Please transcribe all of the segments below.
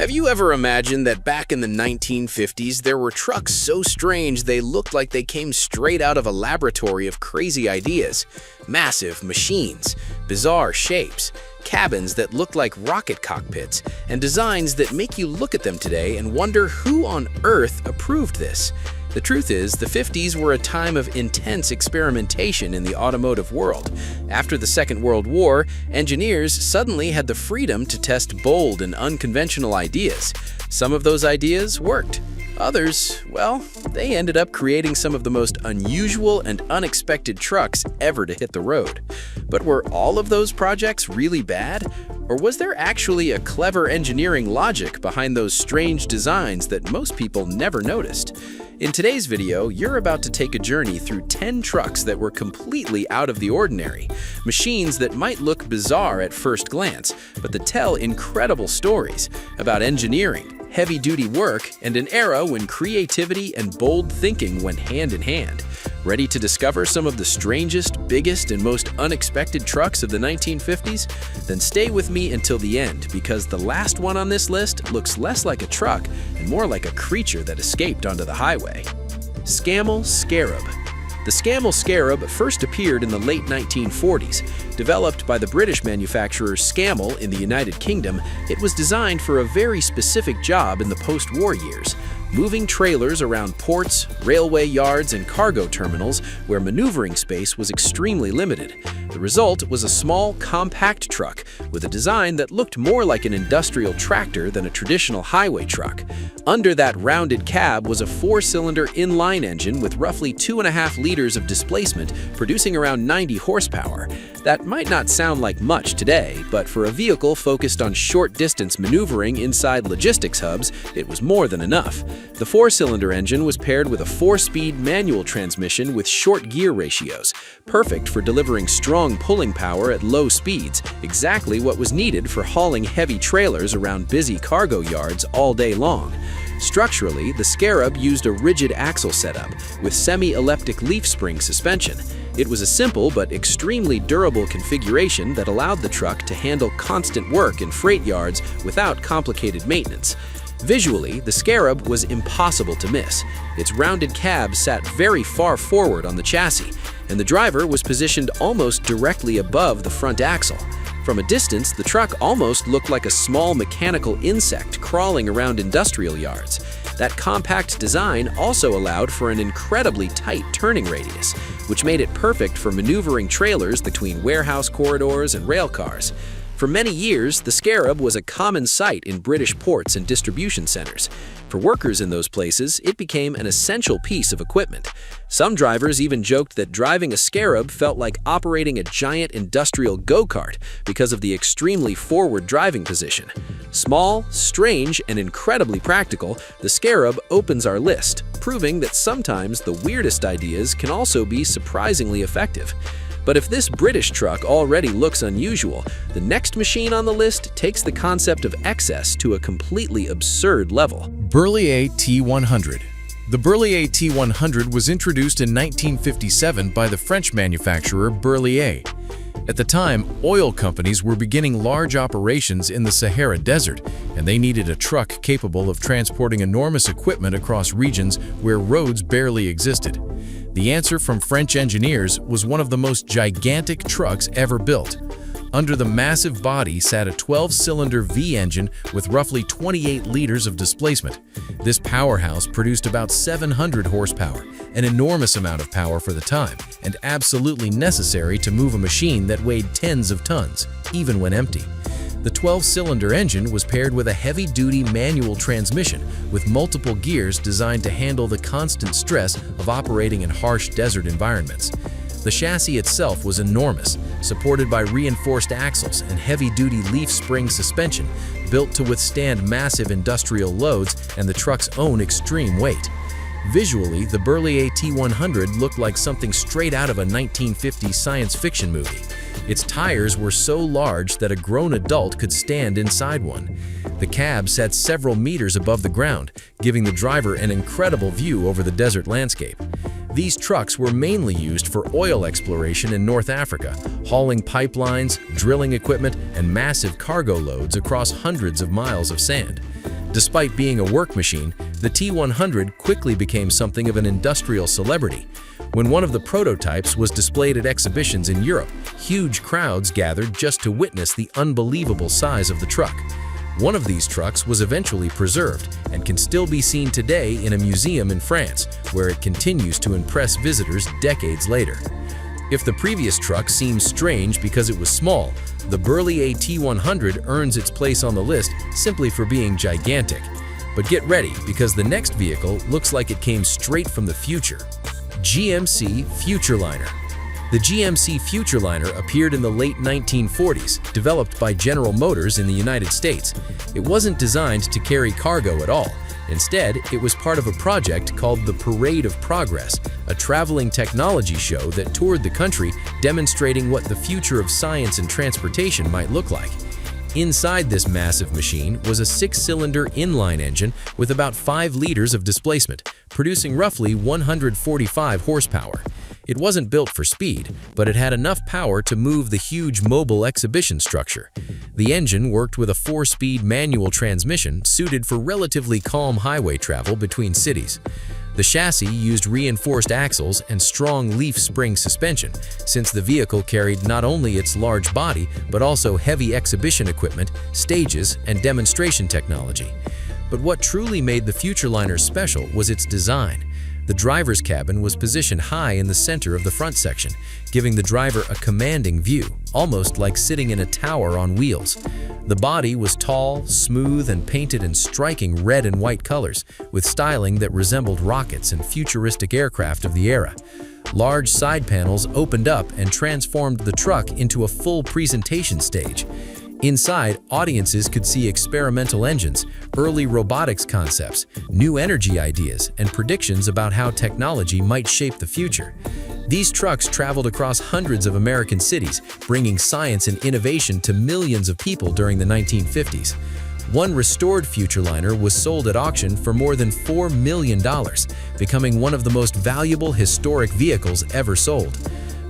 Have you ever imagined that back in the 1950s there were trucks so strange they looked like they came straight out of a laboratory of crazy ideas? Massive machines, bizarre shapes, cabins that looked like rocket cockpits, and designs that make you look at them today and wonder who on earth approved this. The truth is, the 50s were a time of intense experimentation in the automotive world. After the Second World War, engineers suddenly had the freedom to test bold and unconventional ideas. Some of those ideas worked. Others, well, they ended up creating some of the most unusual and unexpected trucks ever to hit the road. But were all of those projects really bad? Or was there actually a clever engineering logic behind those strange designs that most people never noticed? In today's video, you're about to take a journey through 10 trucks that were completely out of the ordinary. Machines that might look bizarre at first glance, but that tell incredible stories about engineering, heavy-duty work, and an era when creativity and bold thinking went hand in hand. Ready to discover some of the strangest, biggest, and most unexpected trucks of the 1950s? Then stay with me until the end, because the last one on this list looks less like a truck and more like a creature that escaped onto the highway. Scammell Scarab. The Scammell Scarab first appeared in the late 1940s. Developed by the British manufacturer Scammell in the United Kingdom, it was designed for a very specific job in the post-war years: moving trailers around ports, railway yards, and cargo terminals where maneuvering space was extremely limited. The result was a small, compact truck with a design that looked more like an industrial tractor than a traditional highway truck. Under that rounded cab was a 4-cylinder inline engine with roughly 2.5 liters of displacement, producing around 90 horsepower. That might not sound like much today, but for a vehicle focused on short-distance maneuvering inside logistics hubs, it was more than enough. The 4-cylinder engine was paired with a 4-speed manual transmission with short gear ratios, perfect for delivering strong pulling power at low speeds, exactly what was needed for hauling heavy trailers around busy cargo yards all day long. Structurally, the Scarab used a rigid axle setup with semi-elliptic leaf spring suspension. It was a simple but extremely durable configuration that allowed the truck to handle constant work in freight yards without complicated maintenance. Visually, the Scarab was impossible to miss. Its rounded cab sat very far forward on the chassis, and the driver was positioned almost directly above the front axle. From a distance, the truck almost looked like a small mechanical insect crawling around industrial yards. That compact design also allowed for an incredibly tight turning radius, which made it perfect for maneuvering trailers between warehouse corridors and rail cars. For many years, the Scarab was a common sight in British ports and distribution centers. For workers in those places, it became an essential piece of equipment. Some drivers even joked that driving a Scarab felt like operating a giant industrial go-kart because of the extremely forward driving position. Small, strange, and incredibly practical, the Scarab opens our list, proving that sometimes the weirdest ideas can also be surprisingly effective. But if this British truck already looks unusual, the next machine on the list takes the concept of excess to a completely absurd level. Berliet T100. The Berliet T100 was introduced in 1957 by the French manufacturer Berliet. At the time, oil companies were beginning large operations in the Sahara Desert, and they needed a truck capable of transporting enormous equipment across regions where roads barely existed. The answer from French engineers was one of the most gigantic trucks ever built. Under the massive body sat a 12-cylinder V engine with roughly 28 liters of displacement. This powerhouse produced about 700 horsepower, an enormous amount of power for the time, and absolutely necessary to move a machine that weighed tens of tons, even when empty. The 12-cylinder engine was paired with a heavy-duty manual transmission with multiple gears designed to handle the constant stress of operating in harsh desert environments. The chassis itself was enormous, supported by reinforced axles and heavy-duty leaf spring suspension built to withstand massive industrial loads and the truck's own extreme weight. Visually, the Berliet T100 looked like something straight out of a 1950s science fiction movie. Its tires were so large that a grown adult could stand inside one. The cab sat several meters above the ground, giving the driver an incredible view over the desert landscape. These trucks were mainly used for oil exploration in North Africa, hauling pipelines, drilling equipment, and massive cargo loads across hundreds of miles of sand. Despite being a work machine, the T100 quickly became something of an industrial celebrity. When one of the prototypes was displayed at exhibitions in Europe, huge crowds gathered just to witness the unbelievable size of the truck. One of these trucks was eventually preserved and can still be seen today in a museum in France, where it continues to impress visitors decades later. If the previous truck seems strange because it was small, the Burley T100 earns its place on the list simply for being gigantic. But get ready, because the next vehicle looks like it came straight from the future. GMC Futureliner. The GMC Futureliner appeared in the late 1940s, developed by General Motors in the United States. It wasn't designed to carry cargo at all. Instead, it was part of a project called the Parade of Progress, a traveling technology show that toured the country demonstrating what the future of science and transportation might look like. Inside this massive machine was a 6-cylinder inline engine with about 5 liters of displacement, producing roughly 145 horsepower. It wasn't built for speed, but it had enough power to move the huge mobile exhibition structure. The engine worked with a 4-speed manual transmission suited for relatively calm highway travel between cities. The chassis used reinforced axles and strong leaf spring suspension, since the vehicle carried not only its large body but also heavy exhibition equipment, stages, and demonstration technology. But what truly made the Futureliner special was its design. The driver's cabin was positioned high in the center of the front section, giving the driver a commanding view, almost like sitting in a tower on wheels. The body was tall, smooth, and painted in striking red and white colors, with styling that resembled rockets and futuristic aircraft of the era. Large side panels opened up and transformed the truck into a full presentation stage. Inside, audiences could see experimental engines, early robotics concepts, new energy ideas, and predictions about how technology might shape the future. These trucks traveled across hundreds of American cities, bringing science and innovation to millions of people during the 1950s. One restored Futureliner was sold at auction for more than $4 million, becoming one of the most valuable historic vehicles ever sold.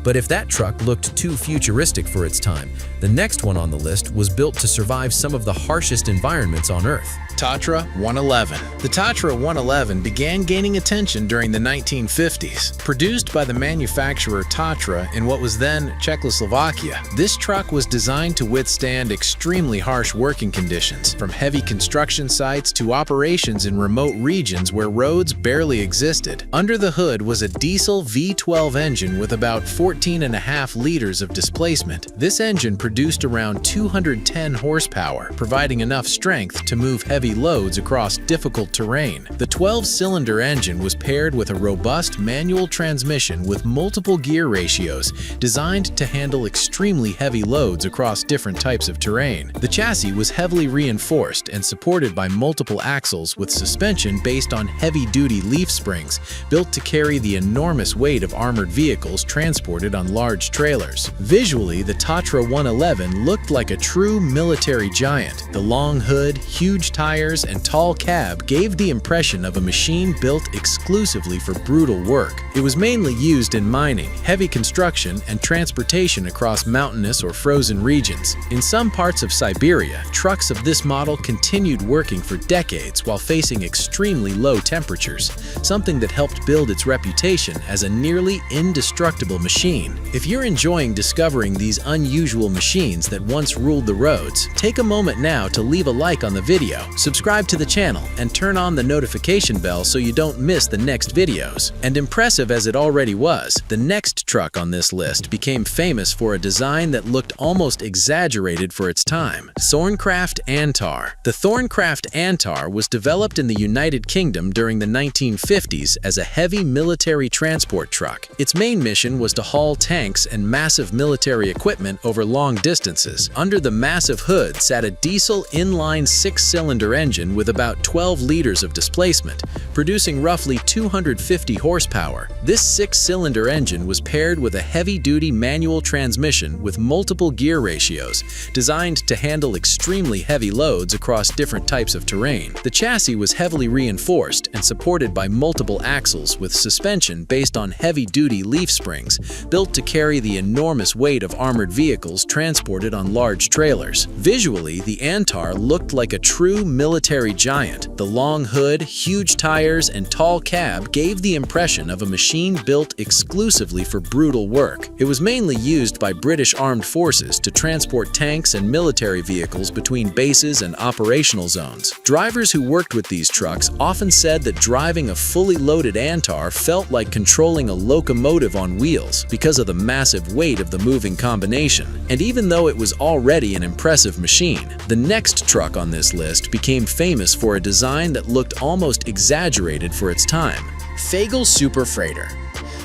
But if that truck looked too futuristic for its time, the next one on the list was built to survive some of the harshest environments on Earth. Tatra 111. The Tatra 111 began gaining attention during the 1950s. Produced by the manufacturer Tatra in what was then Czechoslovakia, this truck was designed to withstand extremely harsh working conditions, from heavy construction sites to operations in remote regions where roads barely existed. Under the hood was a diesel V12 engine with about 14.5 liters of displacement. This engine produced around 210 horsepower, providing enough strength to move heavy loads across difficult terrain. The 12-cylinder engine was paired with a robust manual transmission with multiple gear ratios designed to handle extremely heavy loads across different types of terrain. The chassis was heavily reinforced and supported by multiple axles with suspension based on heavy-duty leaf springs built to carry the enormous weight of armored vehicles transported on large trailers. Visually, the Tatra 111 looked like a true military giant. The long hood, huge tires, and tall cab gave the impression of a machine built exclusively for brutal work. It was mainly used in mining, heavy construction, and transportation across mountainous or frozen regions. In some parts of Siberia, trucks of this model continued working for decades while facing extremely low temperatures, something that helped build its reputation as a nearly indestructible machine. If you're enjoying discovering these unusual machines that once ruled the roads, take a moment now to leave a like on the video, subscribe to the channel, and turn on the notification bell so you don't miss the next videos. And impressive as it already was, the next truck on this list became famous for a design that looked almost exaggerated for its time. Thorncraft Antar. The Thorncraft Antar was developed in the United Kingdom during the 1950s as a heavy military transport truck. Its main mission was to haul tanks and massive military equipment over long distances. Under the massive hood sat a diesel inline 6-cylinder engine with about 12 liters of displacement, producing roughly 250 horsepower. This 6-cylinder engine was paired with a heavy-duty manual transmission with multiple gear ratios, designed to handle extremely heavy loads across different types of terrain. The chassis was heavily reinforced and supported by multiple axles with suspension based on heavy-duty leaf springs, built to carry the enormous weight of armored vehicles transported on large trailers. Visually, the Antar looked like a true military giant. The long hood, huge tires, and tall cab gave the impression of a machine built exclusively for brutal work. It was mainly used by British armed forces to transport tanks and military vehicles between bases and operational zones. Drivers who worked with these trucks often said that driving a fully loaded Antar felt like controlling a locomotive on wheels because of the massive weight of the moving combination. And even though it was already an impressive machine, the next truck on this list became famous for a design that looked almost exaggerated for its time. Fagel Super Freighter.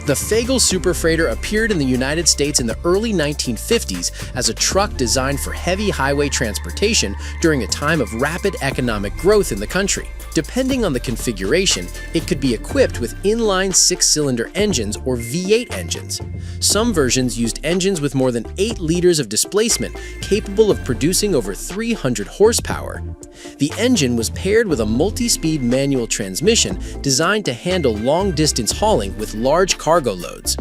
The Fagel Super Freighter appeared in the United States in the early 1950s as a truck designed for heavy highway transportation during a time of rapid economic growth in the country. Depending on the configuration, it could be equipped with inline 6-cylinder engines or V8 engines. Some versions used engines with more than 8 liters of displacement, capable of producing over 300 horsepower. The engine was paired with a multi-speed manual transmission designed to handle long-distance hauling with large cargo loads.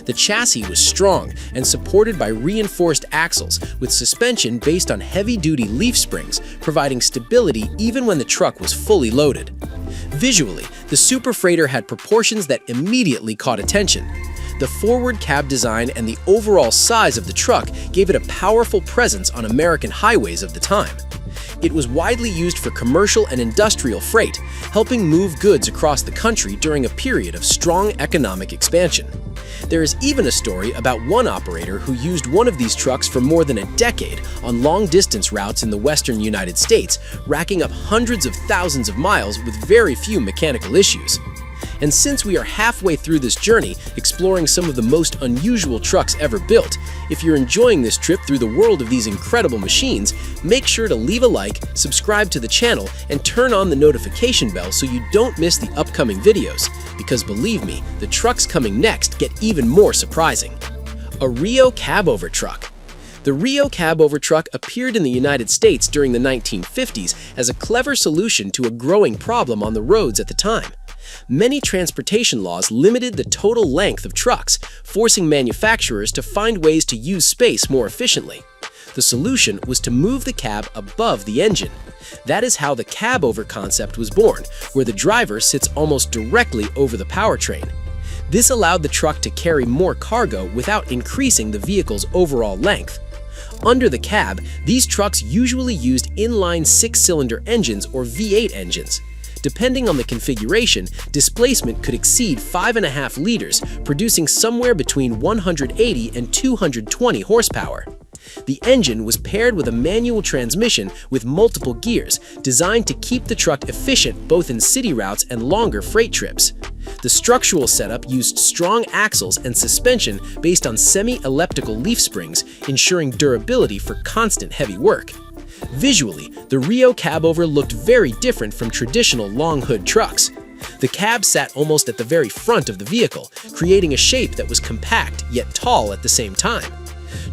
The chassis was strong and supported by reinforced axles with suspension based on heavy-duty leaf springs, providing stability even when the truck was fully loaded. Visually, the Super Freighter had proportions that immediately caught attention. The forward cab design and the overall size of the truck gave it a powerful presence on American highways of the time. It was widely used for commercial and industrial freight, helping move goods across the country during a period of strong economic expansion. There is even a story about one operator who used one of these trucks for more than a decade on long-distance routes in the western United States, racking up hundreds of thousands of miles with very few mechanical issues. And since we are halfway through this journey, exploring some of the most unusual trucks ever built, if you're enjoying this trip through the world of these incredible machines, make sure to leave a like, subscribe to the channel, and turn on the notification bell so you don't miss the upcoming videos. Because believe me, the trucks coming next get even more surprising. A Rio cab-over truck. The Rio cab-over truck appeared in the United States during the 1950s as a clever solution to a growing problem on the roads at the time. Many transportation laws limited the total length of trucks, forcing manufacturers to find ways to use space more efficiently. The solution was to move the cab above the engine. That is how the cab-over concept was born, where the driver sits almost directly over the powertrain. This allowed the truck to carry more cargo without increasing the vehicle's overall length. Under the cab, these trucks usually used inline 6-cylinder engines or V8 engines. Depending on the configuration, displacement could exceed 5.5 liters, producing somewhere between 180 and 220 horsepower. The engine was paired with a manual transmission with multiple gears, designed to keep the truck efficient both in city routes and longer freight trips. The structural setup used strong axles and suspension based on semi-elliptical leaf springs, ensuring durability for constant heavy work. Visually, the Rio cab-over looked very different from traditional long hood trucks. The cab sat almost at the very front of the vehicle, creating a shape that was compact yet tall at the same time.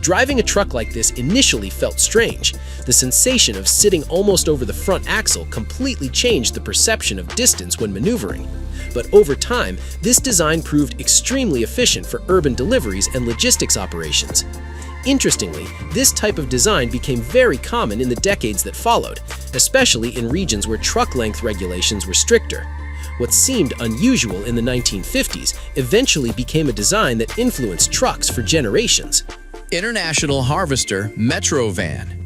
Driving a truck like this initially felt strange. The sensation of sitting almost over the front axle completely changed the perception of distance when maneuvering. But over time, this design proved extremely efficient for urban deliveries and logistics operations. Interestingly, this type of design became very common in the decades that followed, especially in regions where truck length regulations were stricter. What seemed unusual in the 1950s eventually became a design that influenced trucks for generations. International Harvester Metro Van.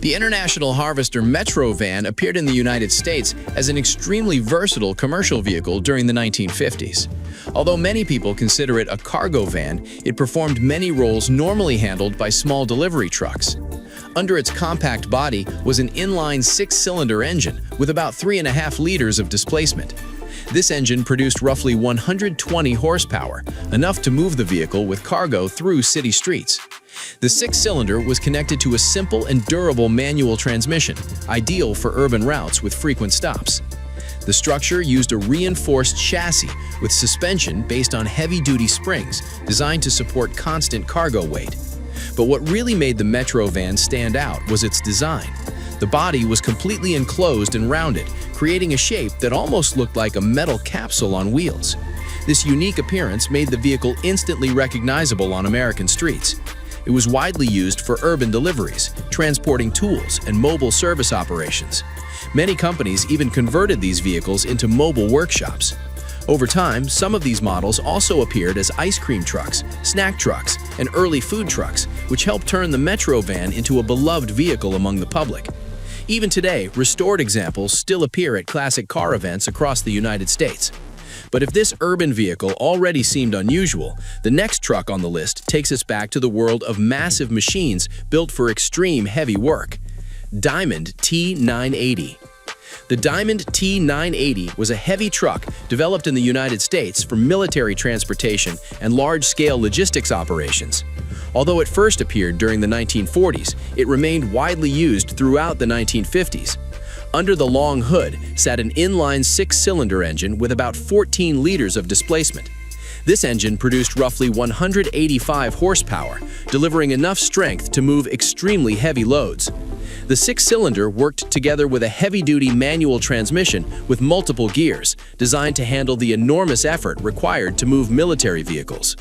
The International Harvester Metro Van appeared in the United States as an extremely versatile commercial vehicle during the 1950s. Although many people consider it a cargo van, it performed many roles normally handled by small delivery trucks. Under its compact body was an inline 6-cylinder engine with about 3.5 liters of displacement. This engine produced roughly 120 horsepower, enough to move the vehicle with cargo through city streets. The 6-cylinder was connected to a simple and durable manual transmission, ideal for urban routes with frequent stops. The structure used a reinforced chassis with suspension based on heavy-duty springs designed to support constant cargo weight. But what really made the Metro van stand out was its design. The body was completely enclosed and rounded, creating a shape that almost looked like a metal capsule on wheels. This unique appearance made the vehicle instantly recognizable on American streets. It was widely used for urban deliveries, transporting tools, and mobile service operations. Many companies even converted these vehicles into mobile workshops. Over time, some of these models also appeared as ice cream trucks, snack trucks, and early food trucks, which helped turn the Metro van into a beloved vehicle among the public. Even today, restored examples still appear at classic car events across the United States. But if this urban vehicle already seemed unusual, the next truck on the list takes us back to the world of massive machines built for extreme heavy work. Diamond T980. The Diamond T980 was a heavy truck developed in the United States for military transportation and large-scale logistics operations. Although it first appeared during the 1940s, it remained widely used throughout the 1950s. Under the long hood sat an inline six-cylinder engine with about 14 liters of displacement. This engine produced roughly 185 horsepower, delivering enough strength to move extremely heavy loads. The six-cylinder worked together with a heavy-duty manual transmission with multiple gears, designed to handle the enormous effort required to move military vehicles.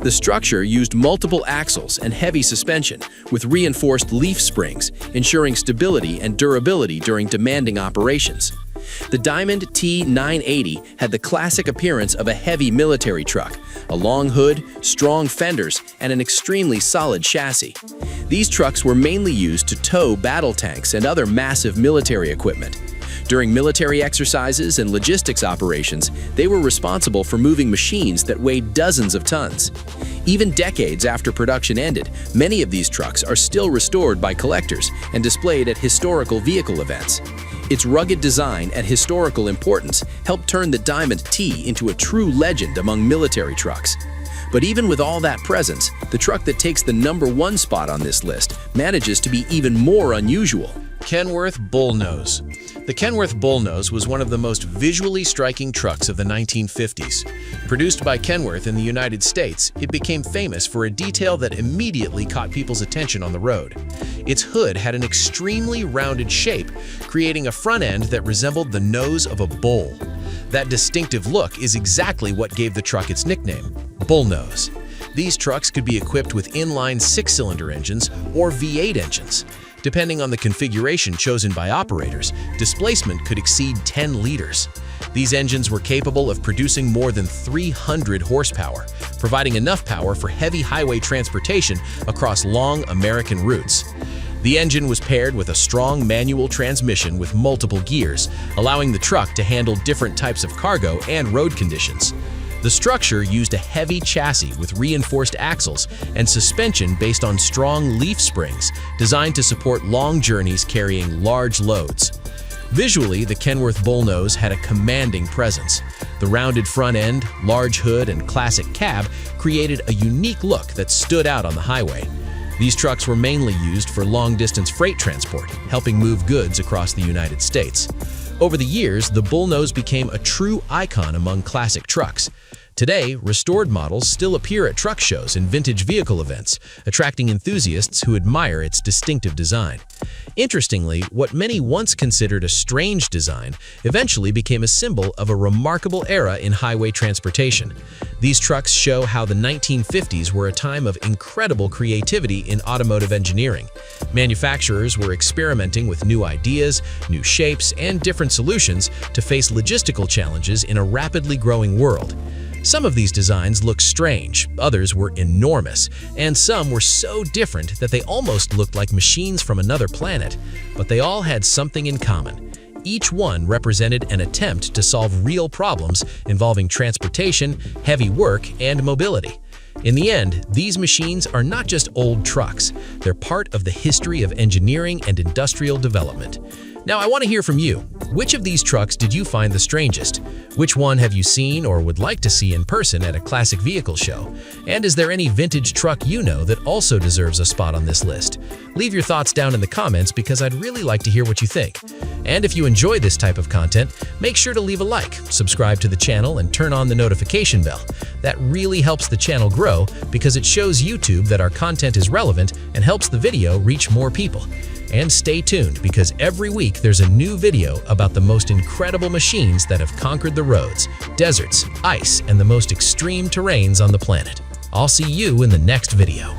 The structure used multiple axles and heavy suspension, with reinforced leaf springs, ensuring stability and durability during demanding operations. The Diamond T980 had the classic appearance of a heavy military truck, a long hood, strong fenders, and an extremely solid chassis. These trucks were mainly used to tow battle tanks and other massive military equipment. During military exercises and logistics operations, they were responsible for moving machines that weighed dozens of tons. Even decades after production ended, many of these trucks are still restored by collectors and displayed at historical vehicle events. Its rugged design and historical importance helped turn the Diamond T into a true legend among military trucks. But even with all that presence, the truck that takes the #1 spot on this list manages to be even more unusual. Kenworth Bullnose. The Kenworth Bullnose was one of the most visually striking trucks of the 1950s. Produced by Kenworth in the United States, it became famous for a detail that immediately caught people's attention on the road. Its hood had an extremely rounded shape, creating a front end that resembled the nose of a bull. That distinctive look is exactly what gave the truck its nickname, Bullnose. These trucks could be equipped with inline six-cylinder engines or V8 engines. Depending on the configuration chosen by operators, displacement could exceed 10 liters. These engines were capable of producing more than 300 horsepower, providing enough power for heavy highway transportation across long American routes. The engine was paired with a strong manual transmission with multiple gears, allowing the truck to handle different types of cargo and road conditions. The structure used a heavy chassis with reinforced axles and suspension based on strong leaf springs designed to support long journeys carrying large loads. Visually, the Kenworth Bullnose had a commanding presence. The rounded front end, large hood, and classic cab created a unique look that stood out on the highway. These trucks were mainly used for long-distance freight transport, helping move goods across the United States. Over the years, the Bullnose became a true icon among classic trucks. Today, restored models still appear at truck shows and vintage vehicle events, attracting enthusiasts who admire its distinctive design. Interestingly, what many once considered a strange design eventually became a symbol of a remarkable era in highway transportation. These trucks show how the 1950s were a time of incredible creativity in automotive engineering. Manufacturers were experimenting with new ideas, new shapes, and different solutions to face logistical challenges in a rapidly growing world. Some of these designs look strange, others were enormous, and some were so different that they almost looked like machines from another planet. But they all had something in common. Each one represented an attempt to solve real problems involving transportation, heavy work, and mobility. In the end, these machines are not just old trucks, they're part of the history of engineering and industrial development. Now, I want to hear from you. Which of these trucks did you find the strangest? Which one have you seen or would like to see in person at a classic vehicle show? And is there any vintage truck you know that also deserves a spot on this list? Leave your thoughts down in the comments because I'd really like to hear what you think. And if you enjoy this type of content, make sure to leave a like, subscribe to the channel, and turn on the notification bell. That really helps the channel grow because it shows YouTube that our content is relevant and helps the video reach more people. And stay tuned because every week there's a new video about the most incredible machines that have conquered the roads, deserts, ice, and the most extreme terrains on the planet. I'll see you in the next video.